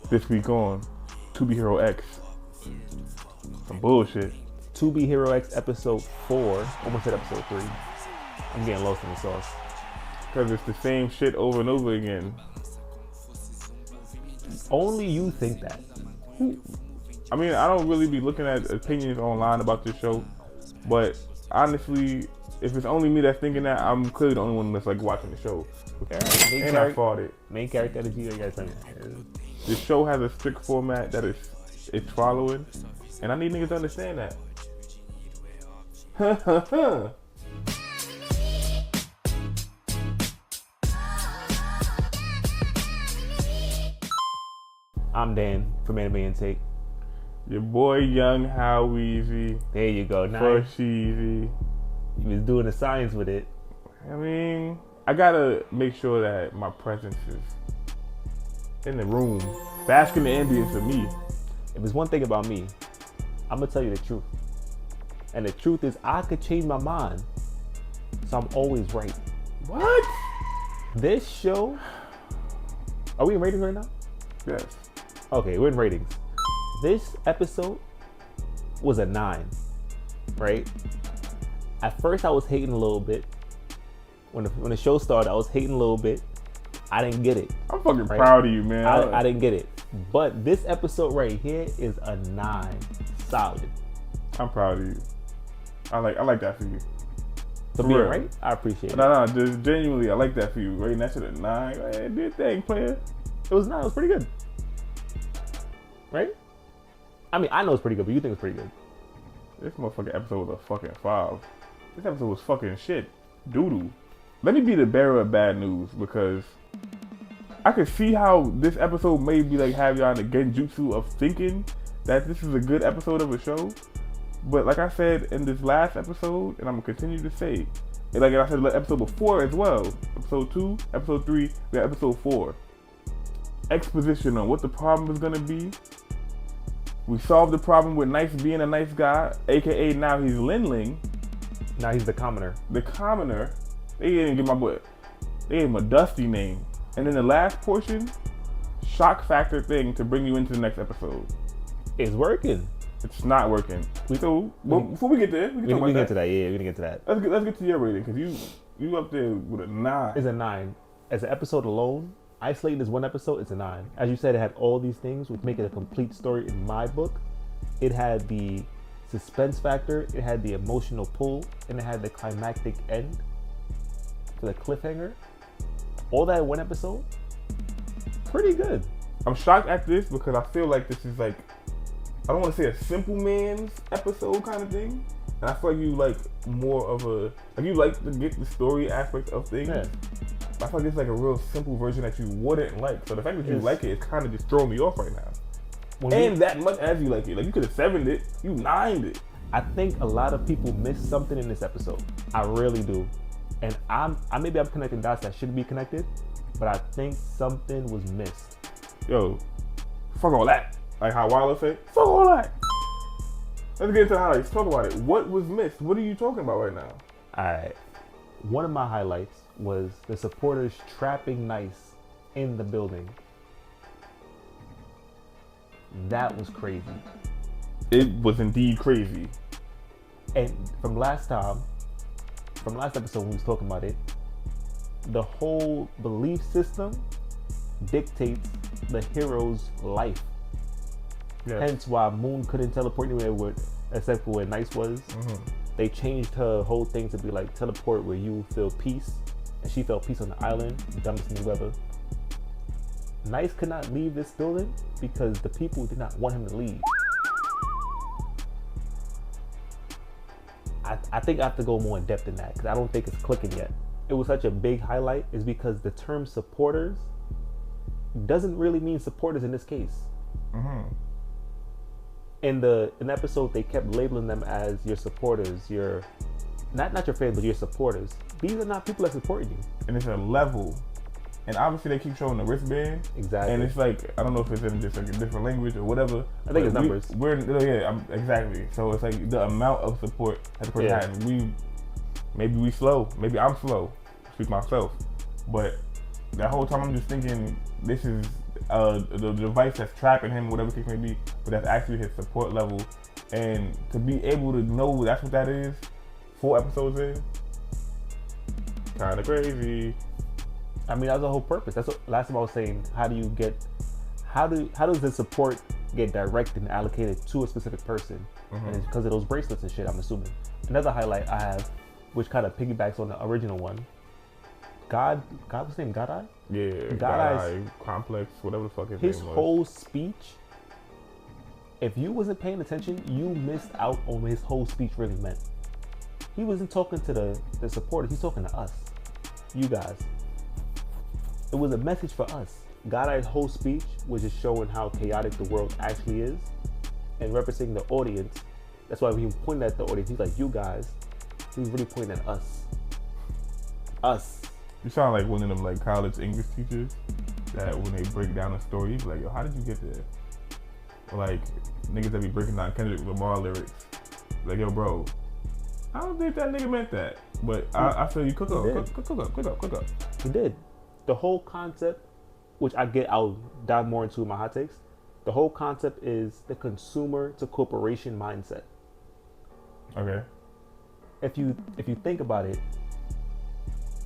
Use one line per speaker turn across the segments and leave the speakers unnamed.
This week on To Be Hero X. Some bullshit.
To Be Hero X episode 4. Almost at episode 3. I'm getting lost in the sauce.
Because it's the same shit over and over again.
Only you think that.
I mean, I don't really be looking at opinions online about this show, but honestly, if it's only me that's thinking that, I'm clearly the only one that's like watching the show. And I fought it.
Main character energy, you guys think.
This show has a strict format that it's following, and I need niggas to understand that.
I'm Dan from AnimeIntake.
Your boy Young How Weezy.
There you go. Nice.
For Cheesy.
You was doing the science with it.
I mean, I gotta make sure that my presence is in the room, basking the ambience of me.
If there's one thing about me, I'm gonna tell you the truth. And the truth is, I could change my mind, so I'm always right.
What?
This show. Are we in ratings right now?
Yes.
Okay, we're in ratings. This episode was a 9, right? At first, I was hating a little bit. When the show started, I was hating a little bit. I didn't get it.
I'm fucking proud of you, man.
I didn't get it. But this episode right here is a 9. Solid.
I'm proud of you. I like that for you.
For being right? I appreciate it.
No, just genuinely, I like that for you. Rating that shit a 9. Hey, do your thing, player.
It was 9. It was pretty good. Right? I mean, I know it's pretty good, but you think it's pretty good.
This motherfucking episode was a fucking 5. This episode was fucking shit. Doo-doo. Let me be the bearer of bad news, because I could see how this episode may be like have y'all in the genjutsu of thinking that this is a good episode of a show. But like I said in this last episode, and I'm gonna continue to say, and like I said in the episode before as well, episode 2, episode 3, we got episode 4. Exposition on what the problem is gonna be. We solved the problem with Nice being a nice guy, aka now he's Linling.
Now he's the commoner.
The commoner. They didn't give my boy. They gave him a dusty name. And then the last portion, shock factor thing to bring you into the next episode.
It's working.
It's not working. So before we get there, we can
get to that. Yeah, we're gonna get to that.
Let's get to your rating, because you up there with a 9.
It's a 9. As an episode alone, isolating this one episode, it's a 9. As you said, it had all these things, which make it a complete story in my book. It had the suspense factor, it had the emotional pull, and it had the climactic end for the cliffhanger. All that in one episode, pretty good.
I'm shocked at this because I feel like this is like, I don't want to say a simple man's episode kind of thing. And I feel like you like more of a, like you like to get the story aspect of things.
Yeah.
I feel like it's like a real simple version that you wouldn't like. So the fact that you like it is kind of just throwing me off right now. That much as you like it. Like you could have 7'd it, you 9'd it.
I think a lot of people missed something in this episode. I really do. And maybe I'm connecting dots that shouldn't be connected, but I think something was missed.
Yo, fuck all that. Like how Wilder said, fuck all that. Let's get into the highlights. Talk about it. What was missed? What are you talking about right now?
Alright. One of my highlights was the supporters trapping Nice in the building. That was crazy.
It was indeed crazy.
And from last episode when we was talking about it, the whole belief system dictates the hero's life. Yes. Hence why Moon couldn't teleport anywhere except for where Nice was. Mm-hmm. They changed her whole thing to be like teleport where you feel peace, and she felt peace on the island. Dumbest move ever. Nice could not leave this building because the people did not want him to leave. I think I have to go more in depth in that because I don't think it's clicking yet. It was such a big highlight is because the term supporters doesn't really mean supporters in this case. Mm-hmm. In the episode, they kept labeling them as your supporters, your not your fans, but your supporters. These are not people that support you.
And it's a level. And obviously they keep showing the wristband.
Exactly.
And it's like, I don't know if it's in just like a different language or whatever.
I think it's numbers.
Exactly. So it's like the amount of support that the person has. Maybe we slow. Maybe I'm slow. Speak myself. But that whole time I'm just thinking, this is the device that's trapping him, whatever the case may be, but that's actually his support level. And to be able to know that's what that is, 4 episodes in, kind of crazy.
I mean, that's the whole purpose. That's what last time I was saying. How does the support get directed and allocated to a specific person? And it's because of those bracelets and shit, I'm assuming. Another highlight I have, which kind of piggybacks on the original one. God, what's his name? God-Eye?
Yeah,
God-Eye's
Complex, whatever the fuck his
His
name was.
whole speech, if you wasn't paying attention, you missed out on what his whole speech really meant. He wasn't talking to the supporters, he's talking to us. You guys. It was a message for us. God-Eye's whole speech was just showing how chaotic the world actually is and representing the audience. That's why when he pointed at the audience, he's like, you guys. He was really pointing at us. Us.
You sound like one of them like college English teachers that when they break down a story, you be like, yo, how did you get there? Or like niggas that be breaking down Kendrick Lamar lyrics. Like, yo, bro, I don't think that nigga meant that. But I feel you cook up.
He did. The whole concept, which I'll dive more into my hot takes. The whole concept is the consumer to corporation mindset.
Okay.
If you think about it,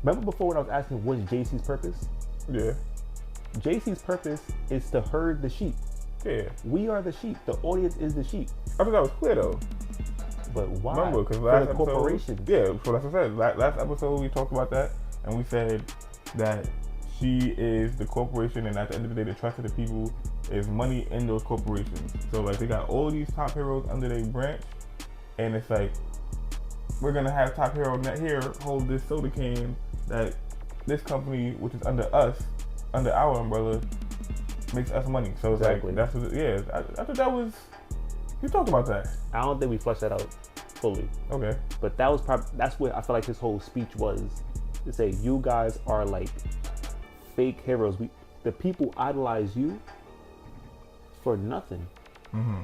remember before when I was asking what's JC's purpose?
Yeah.
JC's purpose is to herd the sheep.
Yeah.
We are the sheep. The audience is the sheep.
I thought that was clear though.
But why?
Remember, because last episode,
corporations.
Yeah, so that's what I said. Last episode we talked about that, and we said that she is the corporation, and at the end of the day, the trust of the people is money in those corporations. So like they got all these top heroes under their branch, and it's like we're gonna have top hero net here hold this soda can that this company, which is under us, under our umbrella, makes us money. So it's
exactly.
like that's what. Yeah, I thought that was. You talked about that.
I don't think we fleshed that out fully.
Okay.
But that was that's what I feel like his whole speech was, to say you guys are like fake heroes. The people idolize you for nothing.
Mm-hmm.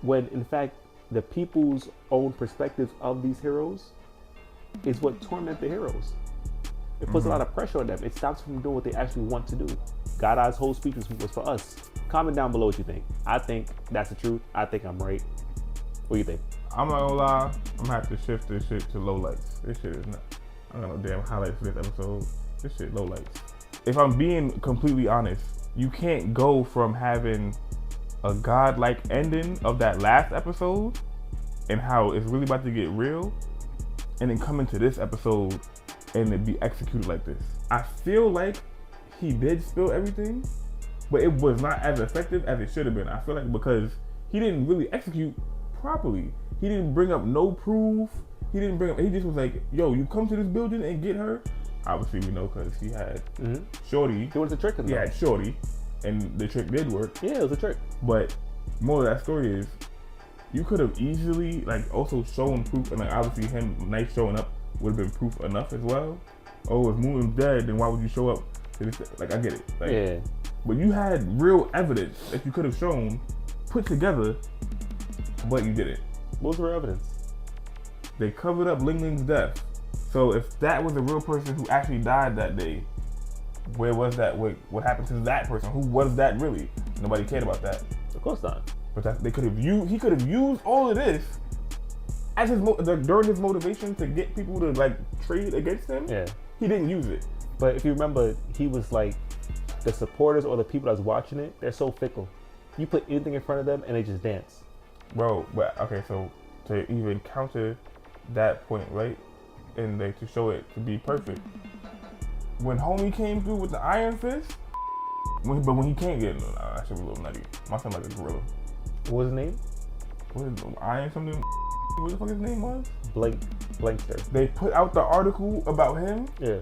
When in fact the people's own perspectives of these heroes is what torment the heroes. It puts a lot of pressure on them. It stops them from doing what they actually want to do. God-Eye's whole speech was for us. Comment down below what you think. I think that's the truth. I think I'm right. What do you think?
I'm not gonna lie, I'm gonna have to shift this shit to lowlights. This shit is not. I don't got no damn highlights for this episode. This shit lowlights. If I'm being completely honest, you can't go from having a godlike ending of that last episode and how it's really about to get real, and then come into this episode and it be executed like this. I feel like he did spill everything, but it was not as effective as it should have been. I feel like because he didn't really execute properly. He didn't bring up no proof. He just was like, yo, you come to this building and get her. Obviously we know because he had Shorty.
It was a trick.
He had Shorty, and the trick did work.
Yeah, it was a trick.
But more of that story is, you could have easily like also shown proof, and like obviously him nice showing up would have been proof enough as well. Oh, if Moon's dead, then why would you show up? Like I get it. Like,
yeah.
But you had real evidence that you could have shown, put together, but you didn't.
What was the real evidence?
They covered up Ling Ling's death. So if that was a real person who actually died that day, where was that? What happened to that person? Who was that really? Nobody cared about that.
Of course not.
But they could have used. He could have used all of this as during his motivation to get people to like trade against him.
Yeah.
He didn't use it.
But if you remember, he was like, the supporters or the people that's watching it, they're so fickle. You put anything in front of them and they just dance.
Bro, but okay, so to even counter that point, right? And to show it to be perfect. When homie came through with the iron fist, when he can't get, I should be a little nutty. My son like a gorilla.
What was his name?
What is iron something? What the fuck his name was?
Blankster.
They put out the article about him.
Yeah.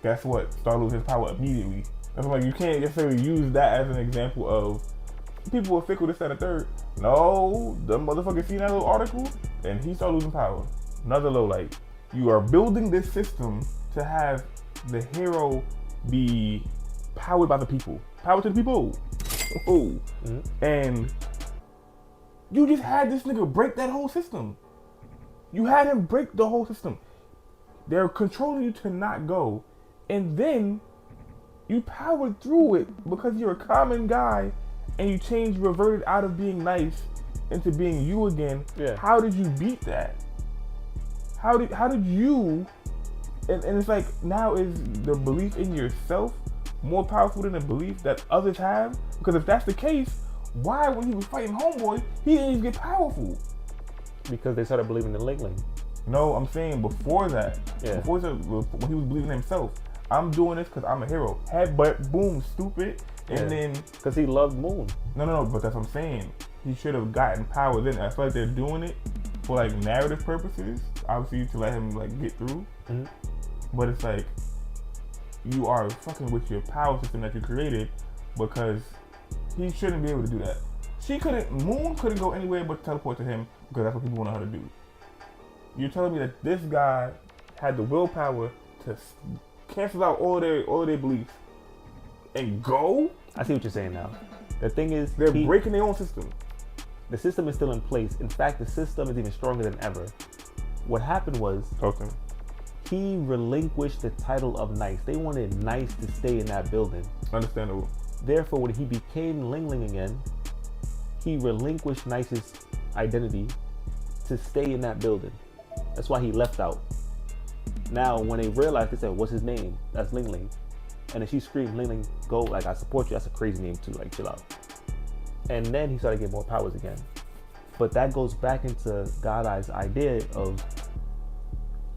Guess what? Started losing his power immediately. That's like you can't necessarily use that as an example of people were fickle, this, that, and third. No, the motherfucker seen that little article and he started losing power. Another low light. You are building this system to have the hero be powered by the people. Power to the people. Oh. And you just had this nigga break that whole system. You had him break the whole system. They're controlling you to not go. And then You powered through it because you're a common guy, and you reverted out of being nice into being you again.
Yeah.
How did you beat that? How did you? And it's like, now is the belief in yourself more powerful than the belief that others have? Because if that's the case, why, when he was fighting Homeboy, he didn't even get powerful?
Because they started believing in Ling Ling.
No, I'm saying before that.
Yeah.
When he was believing in himself. I'm doing this because I'm a hero. Headbutt, boom, stupid. And then...
Because he loved Moon.
No, but that's what I'm saying. He should have gotten power then. I feel like they're doing it for like narrative purposes. Obviously to let him like get through.
Mm-hmm.
But it's like, you are fucking with your power system that you created, because he shouldn't be able to do that. Moon couldn't go anywhere but teleport to him, because that's what people want her to do. You're telling me that this guy had the willpower to cancel out all their beliefs and go?
I see what you're saying now. The thing is,
they're breaking their own system.
The system is still in place. In fact, the system is even stronger than ever. What happened was, he relinquished the title of Nice. They wanted Nice to stay in that building.
Understandable.
Therefore, when he became Ling Ling again, he relinquished Nice's identity to stay in that building. That's why he left out. Now, when they realized, they said, what's his name? That's Ling Ling. And then she screamed, Ling Ling, go, like, I support you. That's a crazy name too, like, chill out. And then he started getting more powers again. But that goes back into God Eye's idea of,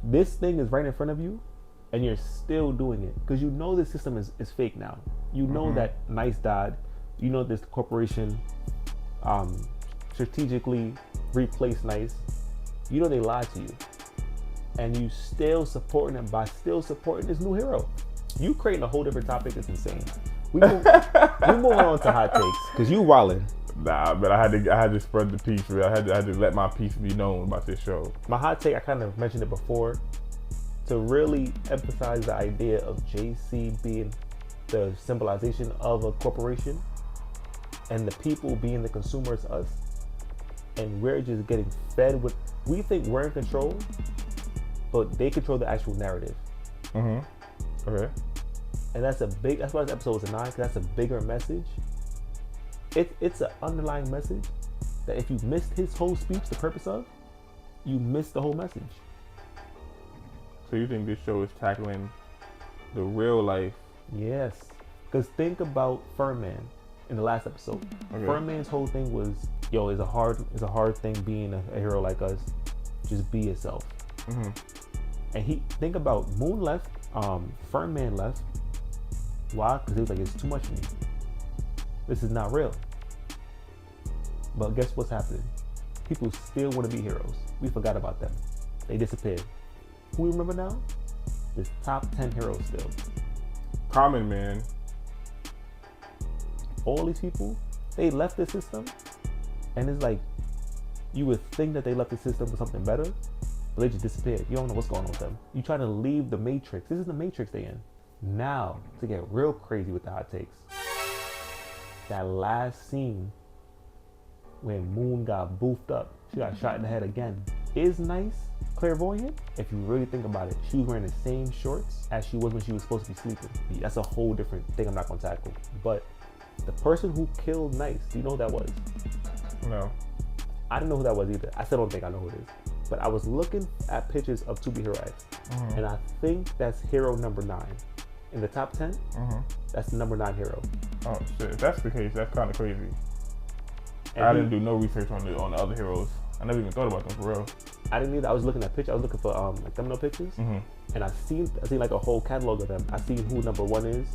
this thing is right in front of you, and you're still doing it. Because you know the system is fake now. You know that Nice died. You know this corporation strategically replaced Nice. You know they lied to you. And you still supporting them by still supporting this new hero. You creating a whole different topic is insane. We move on to hot takes, because you wildin'.
Nah, but I had to spread the peace. I had to let my peace be known about this show.
My hot take, I kind of mentioned it before, to really emphasize the idea of JC being the symbolization of a corporation, and the people being the consumers, us, and we're just getting fed with. We think we're in control, but they control the actual narrative.
Okay.
And that's why this episode was a 9, because that's a bigger message. It's an underlying message that if you missed his whole speech, the purpose of, you missed the whole message.
So you think this show is tackling the real life?
Yes. Because think about Furman in the last episode. Okay. Furman's whole thing was, yo, it's a hard thing being a hero like us. Just be yourself. And think about Moon left, Furman left. Why? Because he was like, it's too much for me. This is not real. But guess what's happening? People still want to be heroes. We forgot about them. They disappeared. Who we remember now? There's top 10 heroes still.
Common Man.
All these people, they left the system, and it's like, you would think that they left the system for something better, but they just disappeared. You don't know what's going on with them. You try to leave the Matrix. This is the Matrix they in. Now, to get real crazy with the hot takes, that last scene when Moon got boofed up, she got shot in the head again, is Nice clairvoyant? If you really think about it, she was wearing the same shorts as she was when she was supposed to be sleeping. That's a whole different thing I'm not going to tackle. But the person who killed Nice, do you know who that was?
No.
I didn't know who that was either. I still don't think I know who it is. But I was looking at pictures of To Be Hero X, and I think that's hero number 9. In the top 10, that's the number 9 hero.
Oh shit! If that's the case, that's kind of crazy.
And
I didn't do no research on the other heroes. I never even thought about them for real.
I didn't either. I was looking at pictures. I was looking for like thumbnail pictures, and I seen like a whole catalog of them. I seen who number 1 is.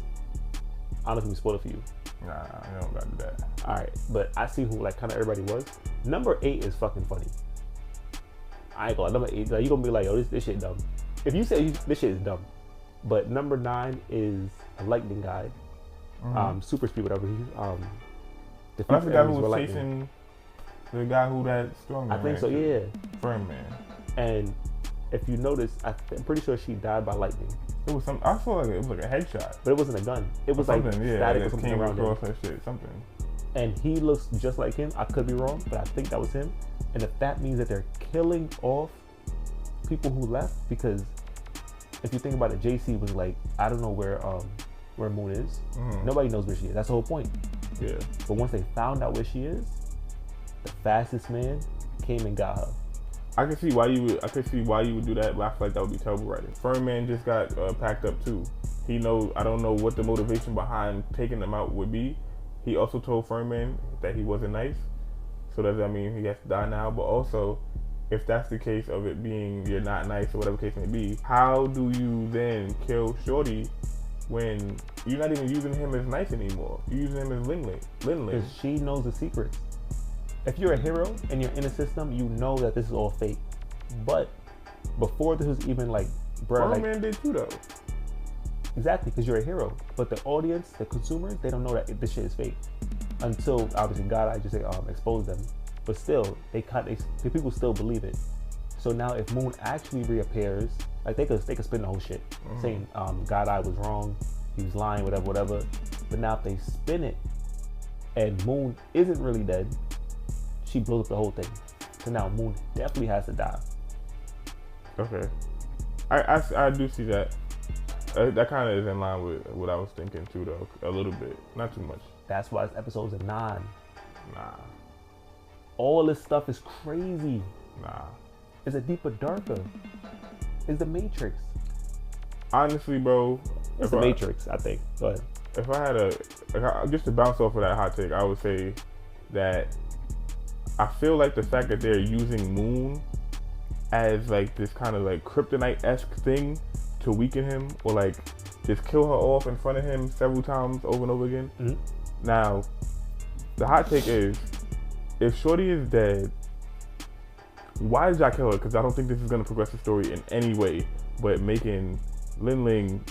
I don't know if we can spoil it for you.
Nah, I don't gotta do that.
All right, but I see who like kind of everybody was. Number 8 is fucking funny. I ain't gonna lie, number 8. Like, you gonna be like, yo, this shit dumb. If you say this shit is dumb, but number 9 is a lightning guy, super speed, whatever.
That's the guy who was chasing the guy who that strong man.
I think so, yeah.
Firm man.
And if you notice, I'm pretty sure she died by lightning.
It was some. I saw like it was like a headshot.
But it wasn't a gun. It was like static or something around him.
That shit, something.
And he looks just like him. I could be wrong, but I think that was him. And if that means that they're killing off people who left, because if you think about it, JC was like, I don't know where where Moon is. Nobody knows where she is. That's the whole point.
Yeah.
But once they found out where she is, the fastest man came and got her.
I could see why you would do that, but I feel like that would be terrible writing. Fernman just got packed up too. He knows. I don't know what the motivation behind taking them out would be. He also told Fernman that he wasn't nice. So does that mean he has to die now? But also, if that's the case of it being you're not nice or whatever case may be, how do you then kill Shorty when you're not even using him as nice anymore? You're using him as Lin.
Because she knows the secrets. If you're a hero and you're in a system, you know that this is all fake. But before this was even like, bro,
Fernman did too though.
Exactly, because you're a hero. But the audience, the consumers, they don't know that this shit is fake until obviously God, I just say expose them. But still, the people still believe it. So now, if Moon actually reappears, like they could spin the whole shit, saying God Eye was wrong, he was lying, whatever. But now if they spin it, and Moon isn't really dead, she blows up the whole thing. So now Moon definitely has to die.
Okay, I do see that. That kind of is in line with what I was thinking too, though. A little bit, not too much.
That's why this episode's a 9.
Nah.
All this stuff is crazy.
Nah.
It's a deeper, darker. It's the Matrix.
Honestly, bro.
It's the Matrix, I think. Go ahead.
If I had just to bounce off of that hot take, I would say that I feel like the fact that they're using Moon as like this kind of like kryptonite-esque thing to weaken him or like just kill her off in front of him several times over and over again. Now, the hot take is, if Shorty is dead, why did y'all kill her? Because I don't think this is going to progress the story in any way, but making Lin Ling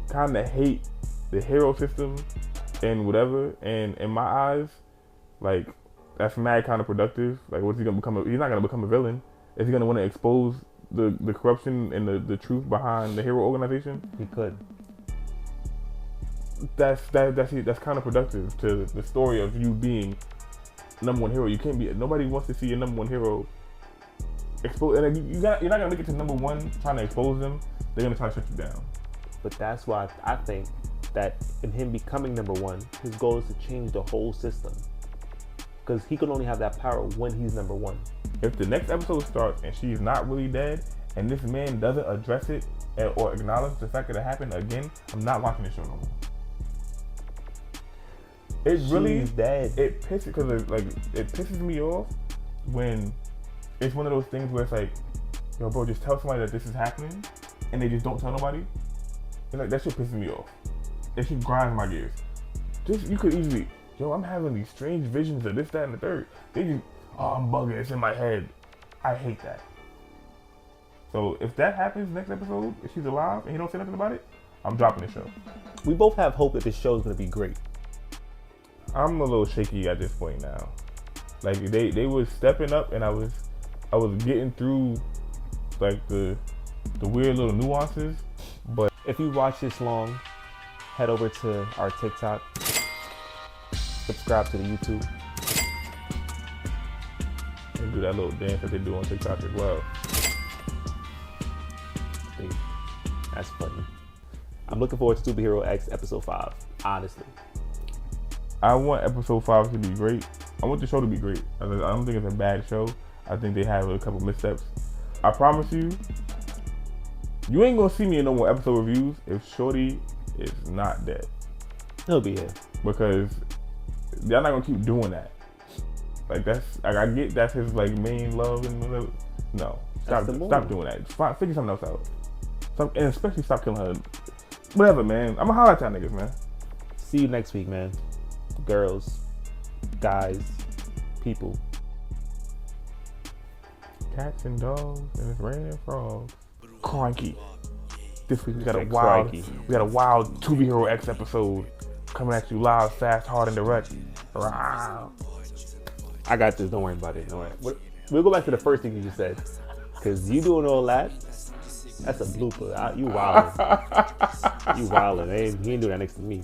kind of hate the hero system and whatever. And in my eyes, like, that's mad kind of productive. Like, what's he going to become? He's not going to become a villain. Is he going to want to expose the corruption and the truth behind the hero organization?
He could.
That's kind of productive to the story of you being number one hero. You can't be. Nobody wants to see your number one hero expose. And you're not gonna make it to number one trying to expose them. They're gonna try to shut you down.
But that's why I think that in him becoming number one, his goal is to change the whole system. Because he can only have that power when he's number one.
If the next episode starts and she's not really dead, and this man doesn't address it or acknowledge the fact that it happened again, I'm not watching the show no more. She's dead. It pisses me off when it's one of those things where it's like, yo, bro, just tell somebody that this is happening, and they just don't tell nobody. It's like, that shit pisses me off. That shit grinds my gears. You could easily, yo, I'm having these strange visions of this, that, and the third. They just, I'm bugging, it's in my head. I hate that. So if that happens next episode, if she's alive and he don't say nothing about it, I'm dropping the show.
We both have hope that this show is gonna be great.
I'm a little shaky at this point now. Like they was stepping up, and I was getting through like the weird little nuances. But
if you watch this long, head over to our TikTok, subscribe to the YouTube,
and do that little dance that they do on TikTok as well.
That's funny. I'm looking forward to Superhero X episode 5, honestly.
I want episode 5 to be great. I want the show to be great. I don't think it's a bad show. I think they have a couple missteps. I promise you ain't gonna see me in no more episode reviews if Shorty is not dead.
He'll be here.
Because y'all not gonna keep doing that. Like I get that's his like main love and whatever. No, stop doing that. Figure something else out. And especially stop killing her. Whatever, man. I'm gonna holler at y'all niggas, man.
See you next week, man. Girls, guys, people.
Cats and dogs, and it's raining frogs. Cranky. This week we got a wild Superhero X episode coming at you live, fast, hard, and direct. Wow.
I got this. Don't worry about it. Don't worry. We'll go back to the first thing you just said, because you doing all that. That's a blooper. You wildin'. You wildin'. He ain't doing that next to me.